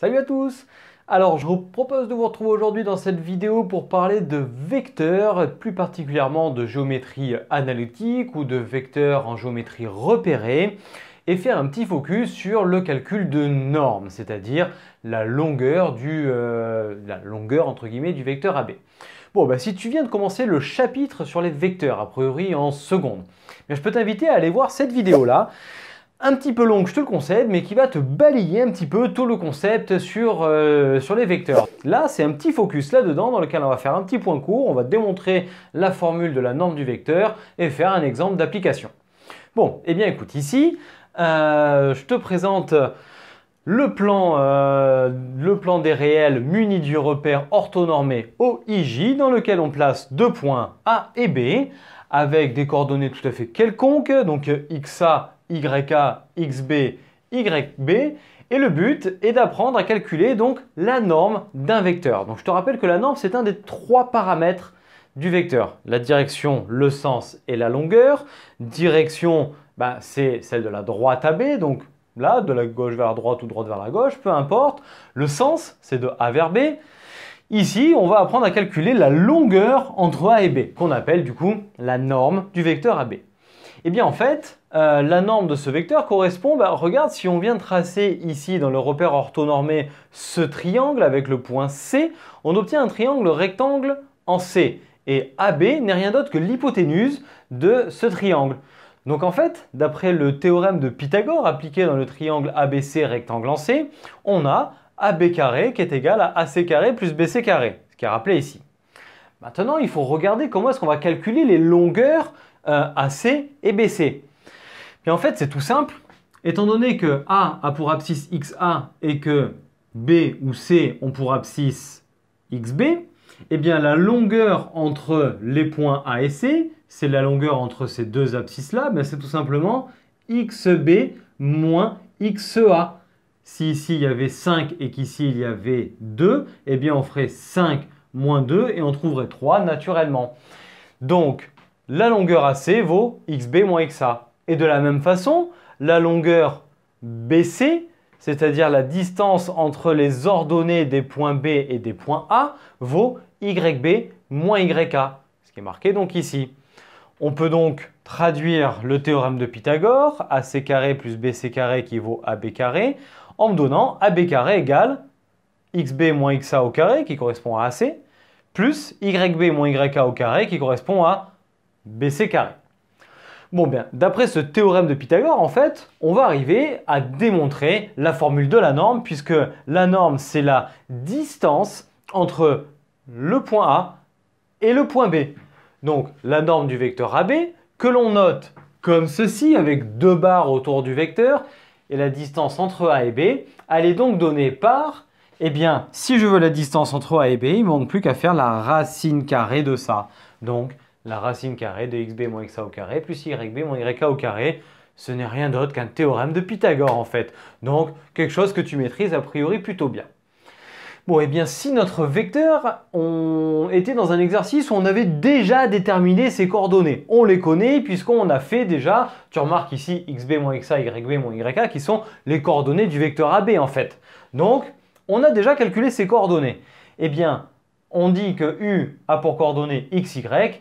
Salut à tous! Alors je vous propose de vous retrouver aujourd'hui dans cette vidéo pour parler de vecteurs, plus particulièrement de géométrie analytique ou de vecteurs en géométrie repérée et faire un petit focus sur le calcul de normes, c'est-à-dire la longueur entre guillemets du vecteur AB. Bon, si tu viens de commencer le chapitre sur les vecteurs, a priori en seconde, je peux t'inviter à aller voir cette vidéo-là. Un petit peu longue, je te le concède, mais qui va te balayer un petit peu tout le concept sur les vecteurs. Là, c'est un petit focus là-dedans dans lequel on va faire un petit point court, on va démontrer la formule de la norme du vecteur et faire un exemple d'application. Bon, eh bien écoute, ici, je te présente le plan des réels muni du repère orthonormé OIJ dans lequel on place deux points A et B avec des coordonnées tout à fait quelconques, donc XA, YA, XB, YB, et le but est d'apprendre à calculer donc la norme d'un vecteur. Donc je te rappelle que la norme c'est un des trois paramètres du vecteur. La direction, le sens et la longueur. Direction, c'est celle de la droite à B, donc là, de la gauche vers la droite ou droite vers la gauche, peu importe. Le sens, c'est de A vers B. Ici, on va apprendre à calculer la longueur entre A et B, qu'on appelle du coup la norme du vecteur AB. Et bien en fait, la norme de ce vecteur correspond, regarde, si on vient de tracer ici dans le repère orthonormé ce triangle avec le point C, on obtient un triangle rectangle en C. Et AB n'est rien d'autre que l'hypoténuse de ce triangle. Donc en fait, d'après le théorème de Pythagore appliqué dans le triangle ABC rectangle en C, on a AB carré qui est égal à AC carré plus BC carré, ce qui est rappelé ici. Maintenant, il faut regarder comment est-ce qu'on va calculer les longueurs AC et BC. Puis en fait, c'est tout simple. Étant donné que A a pour abscisse XA et que B ou C ont pour abscisse XB, eh bien la longueur entre les points A et C, c'est la longueur entre ces deux abscisses-là, c'est tout simplement XB moins XA. Si ici il y avait 5 et qu'ici il y avait 2, eh bien on ferait 5 moins 2 et on trouverait 3 naturellement. Donc la longueur AC vaut XB moins XA. Et de la même façon, la longueur BC, c'est-à-dire la distance entre les ordonnées des points B et des points A, vaut YB moins YA, ce qui est marqué donc ici. On peut donc traduire le théorème de Pythagore, AC carré plus BC carré qui vaut AB carré, en me donnant AB carré égale XB moins XA au carré qui correspond à AC, plus YB moins YA au carré qui correspond à BC carré. Bon d'après ce théorème de Pythagore, en fait, on va arriver à démontrer la formule de la norme, puisque la norme, c'est la distance entre le point A et le point B. Donc, la norme du vecteur AB, que l'on note comme ceci, avec deux barres autour du vecteur, et la distance entre A et B, elle est donc donnée par, si je veux la distance entre A et B, il ne manque plus qu'à faire la racine carrée de ça. Donc, la racine carrée de XB moins XA au carré plus YB moins YA au carré, ce n'est rien d'autre qu'un théorème de Pythagore en fait. Donc, quelque chose que tu maîtrises a priori plutôt bien. Bon, si notre vecteur était dans un exercice où on avait déjà déterminé ses coordonnées, on les connaît puisqu'on a fait déjà, tu remarques ici XB moins XA, YB moins YA qui sont les coordonnées du vecteur AB en fait. Donc, on a déjà calculé ses coordonnées. On dit que U a pour coordonnées x, y,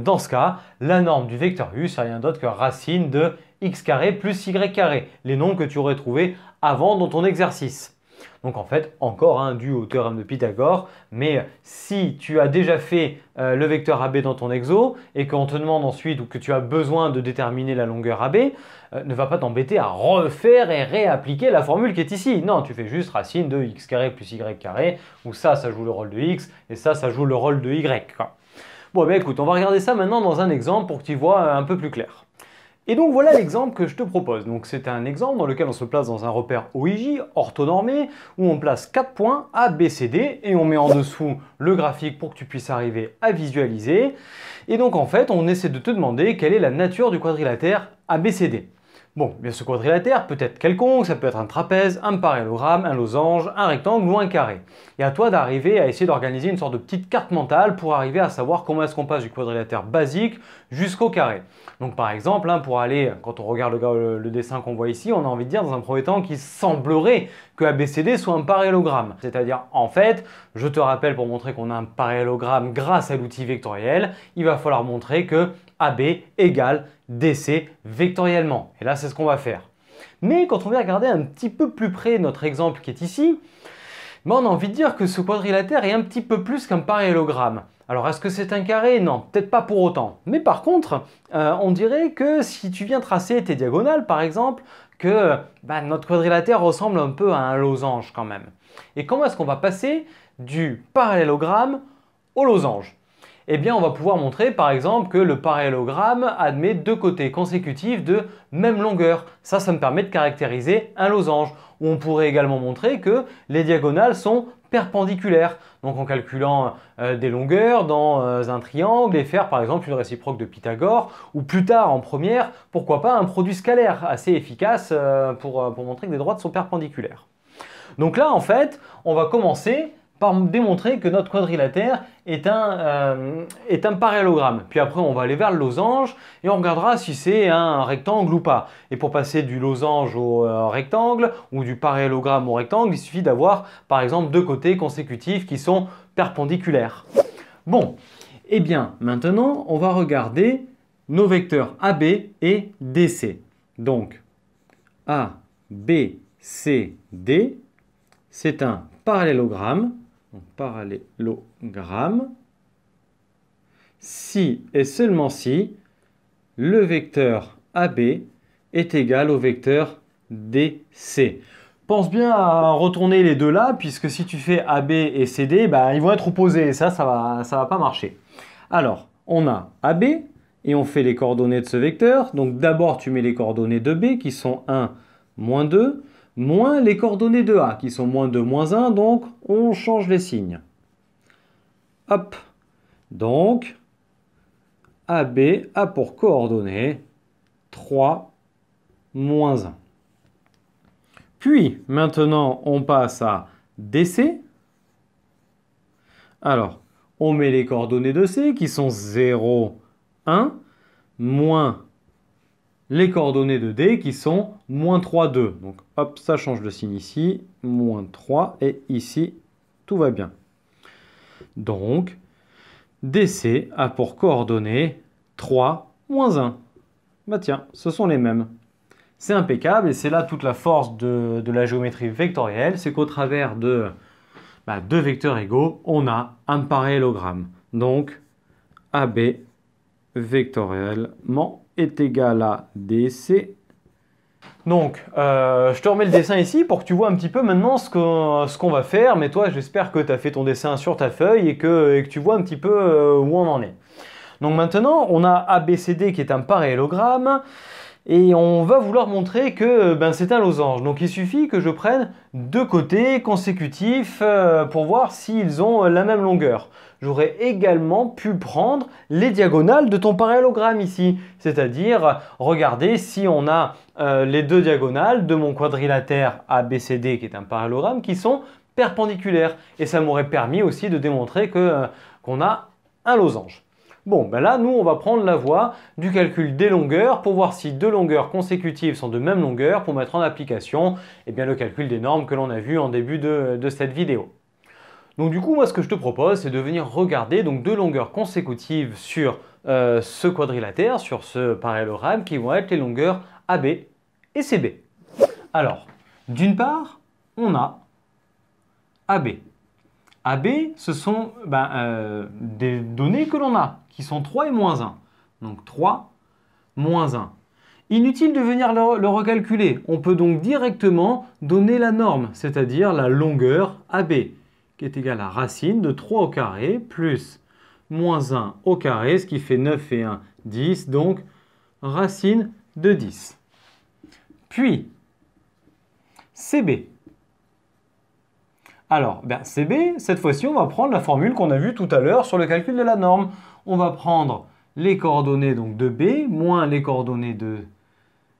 dans ce cas, la norme du vecteur U, c'est rien d'autre que racine de x carré plus y carré, les nombres que tu aurais trouvés avant dans ton exercice. Donc en fait, encore dû au théorème de Pythagore, mais si tu as déjà fait le vecteur AB dans ton exo et qu'on te demande ensuite ou que tu as besoin de déterminer la longueur AB, ne va pas t'embêter à refaire et réappliquer la formule qui est ici. Non, tu fais juste racine de x carré plus y carré, où ça joue le rôle de x et ça joue le rôle de y. Bon, écoute, on va regarder ça maintenant dans un exemple pour que tu vois un peu plus clair. Et donc voilà l'exemple que je te propose. Donc c'est un exemple dans lequel on se place dans un repère OIJ orthonormé où on place 4 points A, B, C, D et on met en dessous le graphique pour que tu puisses arriver à visualiser. Et donc en fait, on essaie de te demander quelle est la nature du quadrilatère ABCD. Bon, bien ce quadrilatère peut être quelconque, ça peut être un trapèze, un parallélogramme, un losange, un rectangle ou un carré. Et à toi d'arriver à essayer d'organiser une sorte de petite carte mentale pour arriver à savoir comment est-ce qu'on passe du quadrilatère basique jusqu'au carré. Donc par exemple, pour aller, quand on regarde le dessin qu'on voit ici, on a envie de dire dans un premier temps qu'il semblerait que ABCD soit un parallélogramme. C'est-à-dire, en fait, je te rappelle pour montrer qu'on a un parallélogramme grâce à l'outil vectoriel, il va falloir montrer que AB égale DC vectoriellement. Et là, c'est ce qu'on va faire. Mais quand on vient regarder un petit peu plus près notre exemple qui est ici, on a envie de dire que ce quadrilatère est un petit peu plus qu'un parallélogramme. Alors, est-ce que c'est un carré? Non, peut-être pas pour autant. Mais par contre, on dirait que si tu viens tracer tes diagonales, par exemple, que notre quadrilatère ressemble un peu à un losange quand même. Et comment est-ce qu'on va passer du parallélogramme au losange? Eh bien, on va pouvoir montrer par exemple que le parallélogramme admet deux côtés consécutifs de même longueur. Ça me permet de caractériser un losange. Ou on pourrait également montrer que les diagonales sont perpendiculaires. Donc en calculant des longueurs dans un triangle et faire par exemple une réciproque de Pythagore ou plus tard en première, pourquoi pas un produit scalaire assez efficace pour montrer que les droites sont perpendiculaires. Donc là en fait, on va commencer par démontrer que notre quadrilatère est un parallélogramme. Puis après, on va aller vers le losange et on regardera si c'est un rectangle ou pas. Et pour passer du losange au rectangle ou du parallélogramme au rectangle, il suffit d'avoir par exemple deux côtés consécutifs qui sont perpendiculaires. Bon, et bien maintenant, on va regarder nos vecteurs AB et DC. Donc, A, B, C, D, c'est un parallélogramme. Donc, parallélogramme, si et seulement si le vecteur AB est égal au vecteur DC. Pense bien à retourner les deux là, puisque si tu fais AB et CD, ils vont être opposés et ça va pas marcher. Alors, on a AB et on fait les coordonnées de ce vecteur. Donc d'abord, tu mets les coordonnées de B qui sont 1, moins 2. Moins les coordonnées de A, qui sont moins 2, moins 1, donc on change les signes. Hop. Donc, AB a pour coordonnées 3, moins 1. Puis, maintenant, on passe à DC. Alors, on met les coordonnées de C, qui sont 0, 1, moins les coordonnées de D qui sont moins 3, 2. Donc hop, ça change de signe ici, moins 3 et ici, tout va bien. Donc, DC a pour coordonnées 3, moins 1. Tiens, ce sont les mêmes. C'est impeccable et c'est là toute la force de la géométrie vectorielle, c'est qu'au travers de deux vecteurs égaux, on a un parallélogramme. Donc, AB vectoriellement est égal à DC. Donc, je te remets le dessin ici pour que tu vois un petit peu maintenant ce qu'on va faire. Mais toi, j'espère que tu as fait ton dessin sur ta feuille et que tu vois un petit peu où on en est. Donc maintenant, on a ABCD qui est un parallélogramme. Et on va vouloir montrer que c'est un losange. Donc il suffit que je prenne deux côtés consécutifs pour voir s'ils ont la même longueur. J'aurais également pu prendre les diagonales de ton parallélogramme ici. C'est-à-dire regarder si on a les deux diagonales de mon quadrilatère ABCD qui est un parallélogramme qui sont perpendiculaires. Et ça m'aurait permis aussi de démontrer qu'on a un losange. Bon, là, nous, on va prendre la voie du calcul des longueurs pour voir si deux longueurs consécutives sont de même longueur pour mettre en application le calcul des normes que l'on a vu en début de cette vidéo. Donc du coup, moi, ce que je te propose, c'est de venir regarder donc, deux longueurs consécutives sur ce quadrilatère, sur ce parallélogramme, qui vont être les longueurs AB et CB. Alors, d'une part, on a AB. AB, ce sont des données que l'on a, qui sont 3 et moins 1. Donc 3, moins 1. Inutile de venir le recalculer. On peut donc directement donner la norme, c'est-à-dire la longueur AB, qui est égale à racine de 3 au carré, plus moins 1 au carré, ce qui fait 9 et 1, 10, donc racine de 10. Puis, CB. Alors, CB, cette fois-ci, on va prendre la formule qu'on a vue tout à l'heure sur le calcul de la norme. On va prendre les coordonnées donc, de B moins les coordonnées de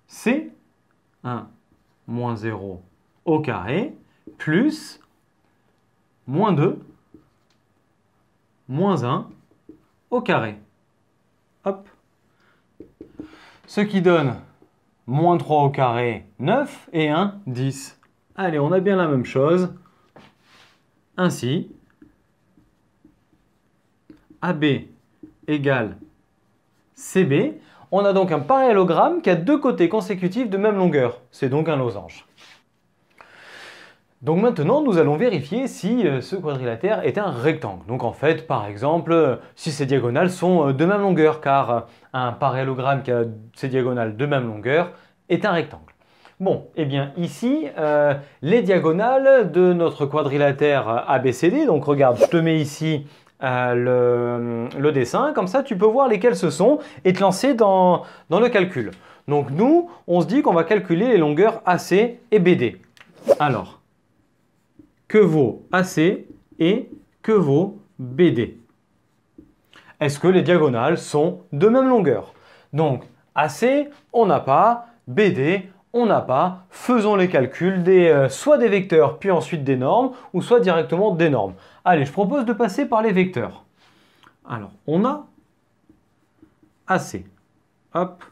C 1 moins 0 au carré, plus moins 2 moins 1 au carré. Hop. Ce qui donne moins 3 au carré, 9, et 1, 10. Allez, on a bien la même chose. Ainsi, AB égale CB. On a donc un parallélogramme qui a deux côtés consécutifs de même longueur. C'est donc un losange. Donc maintenant, nous allons vérifier si ce quadrilatère est un rectangle. Donc en fait, par exemple, si ces diagonales sont de même longueur, car un parallélogramme qui a ces diagonales de même longueur est un rectangle. Bon, et bien ici, les diagonales de notre quadrilatère ABCD, donc regarde, je te mets ici le dessin, comme ça tu peux voir lesquels ce sont et te lancer dans le calcul. Donc nous, on se dit qu'on va calculer les longueurs AC et BD. Alors, que vaut AC et que vaut BD? Est-ce que les diagonales sont de même longueur? Donc AC, on n'a pas, BD, on n'a pas. Faisons les calculs soit des vecteurs puis ensuite des normes ou soit directement des normes. Allez, je propose de passer par les vecteurs. Alors, on a AC. Hop.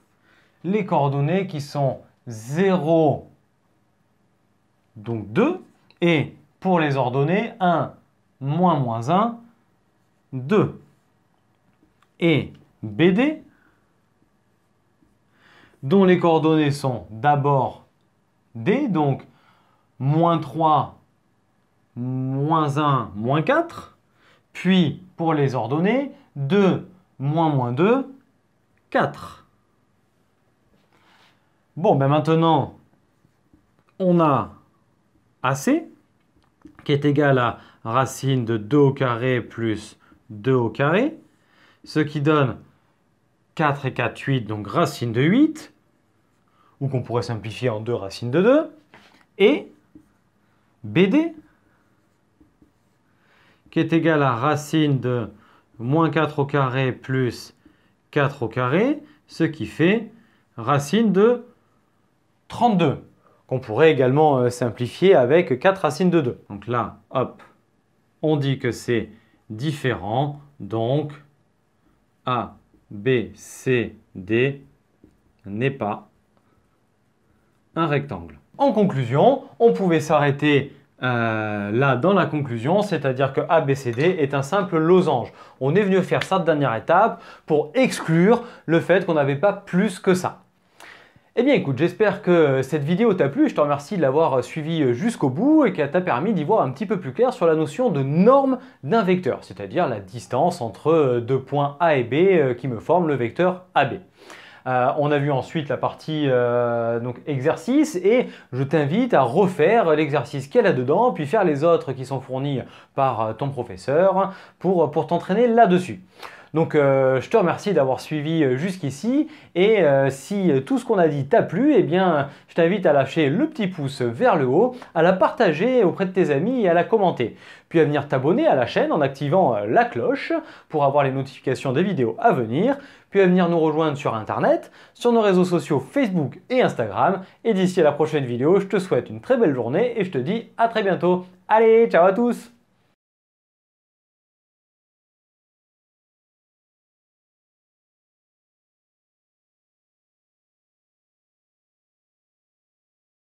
Les coordonnées qui sont 0, donc 2, et pour les ordonnées 1, moins 1, 2. Et BD, dont les coordonnées sont d'abord D, donc moins 3, moins 1, moins 4, puis pour les ordonnées 2, moins 2, 4. Bon, ben maintenant, on a AC, qui est égal à racine de 2 au carré plus 2 au carré, ce qui donne 4 et 4, 8, donc racine de 8, ou qu'on pourrait simplifier en 2 racines de 2, et BD, qui est égal à racine de moins 4 au carré plus 4 au carré, ce qui fait racine de 32, qu'on pourrait également simplifier avec 4 racines de 2. Donc là, hop, on dit que c'est différent, donc A, B, C, D n'est pas un rectangle. En conclusion, on pouvait s'arrêter là dans la conclusion, c'est-à-dire que ABCD est un simple losange. On est venu faire cette dernière étape pour exclure le fait qu'on n'avait pas plus que ça. Eh bien écoute, j'espère que cette vidéo t'a plu, je te remercie de l'avoir suivi jusqu'au bout et qu'elle t'a permis d'y voir un petit peu plus clair sur la notion de norme d'un vecteur, c'est-à-dire la distance entre deux points A et B qui me forment le vecteur AB. On a vu ensuite la partie donc exercice et je t'invite à refaire l'exercice qu'il y a là-dedans puis faire les autres qui sont fournis par ton professeur pour t'entraîner là-dessus. Donc je te remercie d'avoir suivi jusqu'ici et si tout ce qu'on a dit t'a plu, eh bien je t'invite à lâcher le petit pouce vers le haut, à la partager auprès de tes amis et à la commenter. Puis à venir t'abonner à la chaîne en activant la cloche pour avoir les notifications des vidéos à venir, puis à venir nous rejoindre sur internet, sur nos réseaux sociaux Facebook et Instagram. Et d'ici à la prochaine vidéo, je te souhaite une très belle journée et je te dis à très bientôt. Allez, ciao à tous!